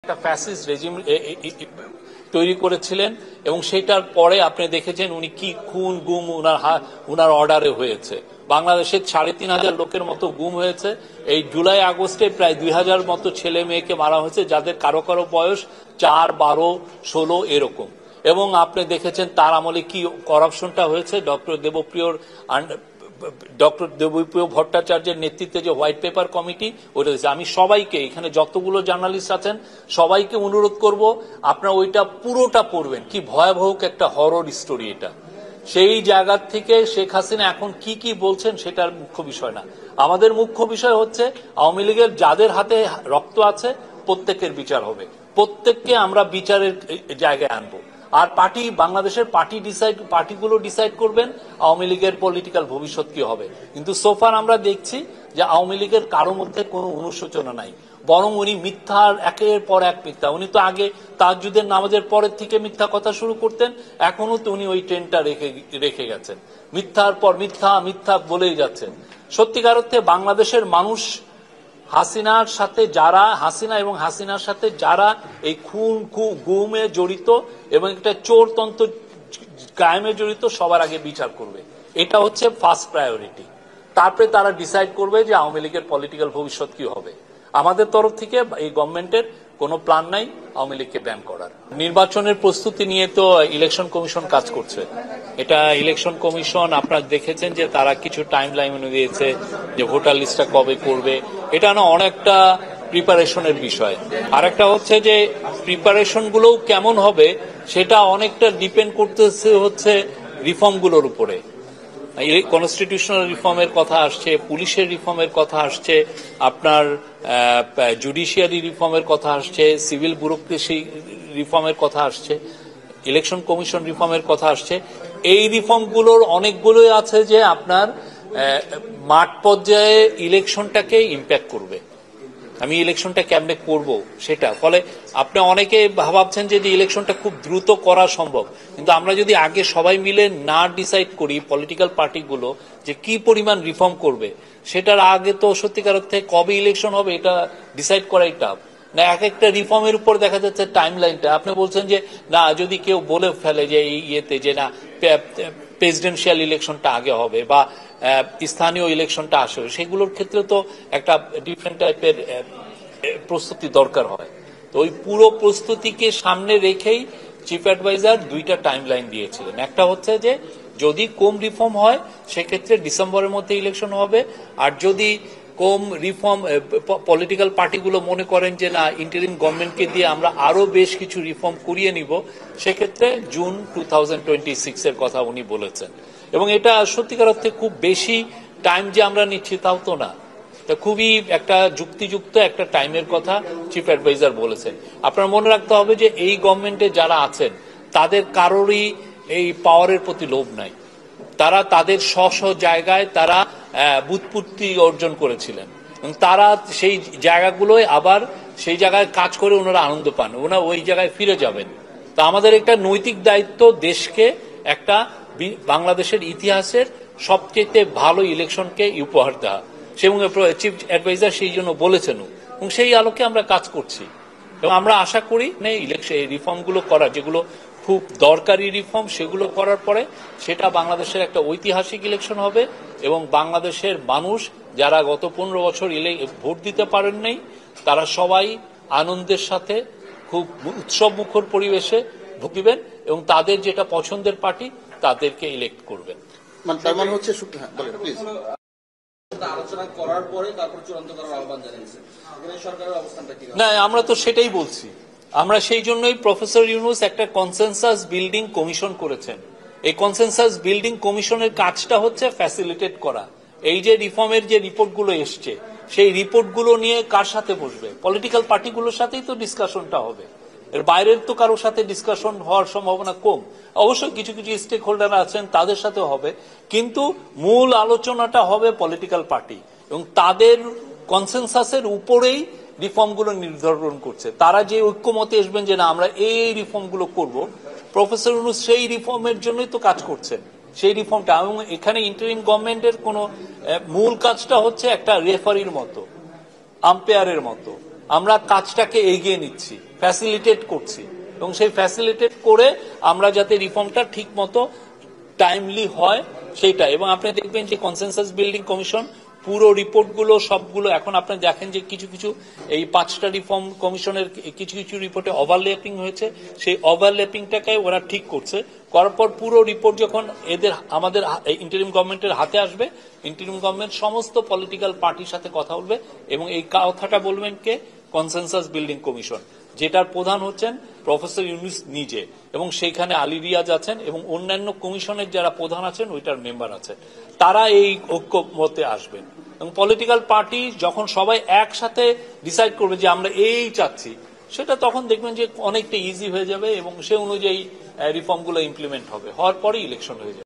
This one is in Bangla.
একটা ফ্যাসিস্ট রেজিম তৈরি করেছিলেন এবং সেটার পরে আপনি দেখেছেন উনি কি খুন গুম উনার অর্ডারে হয়েছে। বাংলাদেশের 3,500 লোকের মতো গুম হয়েছে। এই জুলাই আগস্টে প্রায় 2,000 মতো ছেলে মেয়েকে মারা হয়েছে, যাদের কারো কারো বয়স 4, 12, 16 এরকম। এবং আপনি দেখেছেন তার আমলে কি করাপশনটা হয়েছে। ডক্টর দেবপ্রিয় ভট্টাচার্যের নেতৃত্বে যে হোয়াইট পেপার কমিটি ওইটা হয়েছে। আমি সবাইকে, এখানে যতগুলো জার্নালিস্ট আছেন সবাইকে অনুরোধ করব আপনারা ওইটা পুরোটা পড়বেন। কি ভয়াবহ একটা হরর স্টোরি এটা। সেই জায়গা থেকে শেখ হাসিনা এখন কি কি বলছেন সেটার মুখ্য বিষয় না। আমাদের মুখ্য বিষয় হচ্ছে আওয়ামী লীগের যাদের হাতে রক্ত আছে প্রত্যেকের বিচার হবে, প্রত্যেককে আমরা বিচারের জায়গায় আনবো। আর বাংলাদেশের পার্টিগুলো ডিসাইড করবেন আওয়ামী লীগের পলিটিক্যাল ভবিষ্যৎ কি হবে। কিন্তু সোফার আমরা দেখছি যে আওয়ামী লীগের কারো মধ্যে কোনো অনুশোচনা নাই, বরং উনি মিথ্যার একের পর এক মিথ্যা। উনি তো আগে তাহাজ্জুদের নামাজের পরের থেকে মিথ্যা কথা শুরু করতেন, এখনো তো উনি ওই ট্রেনটা রেখে গেছেন, মিথ্যার পর মিথ্যা মিথ্যা বলেই যাচ্ছেন। সত্যিকার অর্থে বাংলাদেশের মানুষ হাসিনা এবং হাসিনার সাথে যারা এই খুন গুমে জড়িত এবং একটা চোরতন্ত্র কায়েমে জড়িত সবার আগে বিচার করবে। এটা হচ্ছে ফার্স্ট প্রায়োরিটি। তারপরে তারা ডিসাইড করবে যে আওয়ামী লীগের পলিটিক্যাল ভবিষ্যৎ কি হবে। আমাদের তরফ থেকে এই গভর্নমেন্টের কোনো প্ল্যান নাই আওয়ামী লীগকে ব্যান করার। নির্বাচনের প্রস্তুতি নিয়ে তো ইলেকশন কমিশন কাজ করছে। এটা ইলেকশন কমিশন আপনারা দেখেছেন যে তারা কিছু টাইম লাইন দিয়েছে যে ভোটার লিস্টটা কবে করবে। এটা না অনেকটা প্রিপারেশনের বিষয়। আর একটা হচ্ছে যে প্রিপারেশন গুলোও কেমন হবে সেটা অনেকটা ডিপেন্ড করতেছে হচ্ছে রিফর্মগুলোর উপরে। কনস্টিটিউশনাল রিফর্মের কথা আসছে, পুলিশের রিফর্মের কথা আসছে, আপনার জুডিশিয়ারি রিফর্মের কথা আসছে, সিভিল ব্যুরোক্রেসি রিফর্মের কথা আসছে, ইলেকশন কমিশন রিফর্মের কথা আসছে। এই রিফর্মগুলোর অনেকগুলোই আছে যে আপনার মাঠ পর্যায়ে ইলেকশনটাকে ইম্প্যাক্ট করবে। আমি ইলেকশনটা কেমনে করব সেটা, ফলে আপনি অনেকে ভাবছেন যে ইলেকশনটা খুব দ্রুত করা সম্ভব, কিন্তু আমরা যদি আগে সবাই মিলে না ডিসাইড করি পলিটিক্যাল পার্টিগুলো যে কি পরিমাণ রিফর্ম করবে, সেটার আগে তো সত্যিকার অর্থে কবে ইলেকশন হবে এটা ডিসাইড করাই টাফ। না এক একটা রিফর্মের উপর দেখা যাচ্ছে টাইম লাইনটা। আপনি বলছেন যে না, যদি কেউ বলে ফেলে যে ইয়েতে যে না প্রেসিডেন্সিয়াল ইলেকশনটা আগে হবে বা স্থানীয় ইলেকশনটা আসবে, সেগুলোর ক্ষেত্রে তো একটা ডিফারেন্ট টাইপের প্রস্তুতি দরকার হয়। তো ওই পুরো প্রস্তুতিকে সামনে রেখেই চিফ অ্যাডভাইজার 2টা টাইম লাইন দিয়েছিলেন। একটা হচ্ছে যে যদি কম রিফর্ম হয় সেক্ষেত্রে ডিসেম্বরের মধ্যে ইলেকশন হবে, আর যদি কম রিফর্ম পলিটিক্যাল পার্টিগুলো মনে করেন যে না ইন্টারিম গভর্নমেন্টকে দিয়ে আমরা আরো বেশ কিছু রিফর্ম করিয়ে নিব, সেক্ষেত্রে জুন 2026 এর কথা উনি বলেছেন। এবং এটা সত্যিকার অর্থে খুব বেশি টাইম যে আমরা নিচ্ছি তাও তো না, এটা খুবই একটা যুক্তিযুক্ত একটা টাইমের কথা চিফ অ্যাডভাইজার বলেছেন। আপনার মনে রাখতে হবে যে এই গভর্নমেন্টে যারা আছেন তাদের কারোরই এই পাওয়ারের প্রতি লোভ নাই। তারা তাদের স্ব জায়গায় তারা বুৎপত্তি অর্জন করেছিলেন এবং তারা সেই জায়গাগুলোয় আবার সেই জায়গায় কাজ করে ওনারা আনন্দ পান, ওনারা ওই জায়গায় ফিরে যাবেন। তা আমাদের একটা নৈতিক দায়িত্ব দেশকে একটা বাংলাদেশের ইতিহাসের সবচেয়ে ভালো ইলেকশনকে উপহার দেওয়া, এবং চিফ অ্যাডভাইজার সেই জন্য বলেছেন এবং সেই আলোকে আমরা কাজ করছি। এবং আমরা আশা করি ইলেকশন রিফর্মগুলো করা, যেগুলো খুব দরকারি রিফর্ম, সেগুলো করার পরে সেটা বাংলাদেশের একটা ঐতিহাসিক ইলেকশন হবে এবং বাংলাদেশের মানুষ যারা গত 15 বছর ভোট দিতে পারেন নাই তারা সবাই আনন্দের সাথে খুব উৎসব মুখর পরিবেশে ভোট দিবেন এবং তাদের যেটা পছন্দের পার্টি তাদেরকে ইলেক্ট করবেন। তার মানে হচ্ছে আলোচনা করার পরে তারপর চূড়ান্ত করার আহ্বান জানিয়েছেন, সরকারের অবস্থানটা কি? না, আমরা তো সেটাই বলছি। আমরা সেই জন্যই প্রফেসর ইউনূস একটা কনসেনসাস বিল্ডিং কমিশন করেছেন। এই কনসেনসাস বিল্ডিং কমিশনের কাজটা হচ্ছে ফ্যাসিলিটেট করা। এই যে রিফর্মের যে রিপোর্টগুলো এসছে সেই রিপোর্টগুলো নিয়ে কার সাথে বসবে? পলিটিক্যাল পার্টিগুলোর সাথেই তো ডিসকাশনটা হবে, এর বাইরের তো কারোর সাথে ডিসকাশন হওয়ার সম্ভাবনা কম। অবশ্যই কিছু কিছু স্টেক হোল্ডার আছেন তাদের সাথে হবে, কিন্তু মূল আলোচনাটা হবে পলিটিক্যাল পার্টি এবং তাদের কনসেনসাসের উপরেই রিফর্মগুলো নির্ধারণ করছে। তারা যে ঐক্যমতে আসবেন যে না আমরা এই রিফর্মগুলো করব, প্রফেসর ইউনূস সেই রিফর্মের জন্যই তো কাজ করছেন। সেই রিফর্মটা, এবং এখানে ইন্টারিম গভর্নমেন্টের কোনো মূল কাজটা হচ্ছে একটা রেফারির মতো, আম্পায়ারের মতো, আমরা কাজটাকে এগিয়ে নিচ্ছি, ফ্যাসিলিটেট করছি, এবং সেই ফ্যাসিলিটেট করে আমরা যাতে রিফর্মটা ঠিক মতো টাইমলি হয় সেইটা। এবং আপনি দেখবেন যে কনসেনসাস বিল্ডিং কমিশন পুরো রিপোর্টগুলো সবগুলো এখন আপনি দেখেন যে কিছু কিছু এই 5টা রিফর্ম কমিশনের কিছু কিছু রিপোর্টে ওভারল্যাপিং হয়েছে, সেই ওভারল্যাপিংটাকে ওরা ঠিক করছে। করার পর পুরো রিপোর্ট যখন আমাদের ইন্টারিম গভর্নমেন্টের হাতে আসবে, ইন্টারিম গভর্নমেন্ট সমস্ত পলিটিক্যাল পার্টির সাথে কথা বলবে, এবং এই কথাটা বলবেন কে? কনসেনসাস বিল্ডিং কমিশন, যেটার প্রধান হচ্ছেন প্রফেসর ইউনুস নিজে, এবং সেইখানে আলী রিয়াজ আছেন এবং অন্যান্য কমিশনের যারা প্রধান আছেন ওইটার মেম্বার আছেন, তারা এই ঐক্যমতে আসবেন। এবং পলিটিক্যাল পার্টি যখন সবাই একসাথে ডিসাইড করবে যে আমরা এই চাচ্ছি, সেটা তখন দেখবেন যে অনেকটা ইজি হয়ে যাবে এবং সে অনুযায়ী রিফর্মগুলো ইমপ্লিমেন্ট হবে, হওয়ার পরে ইলেকশন হয়ে যাবে।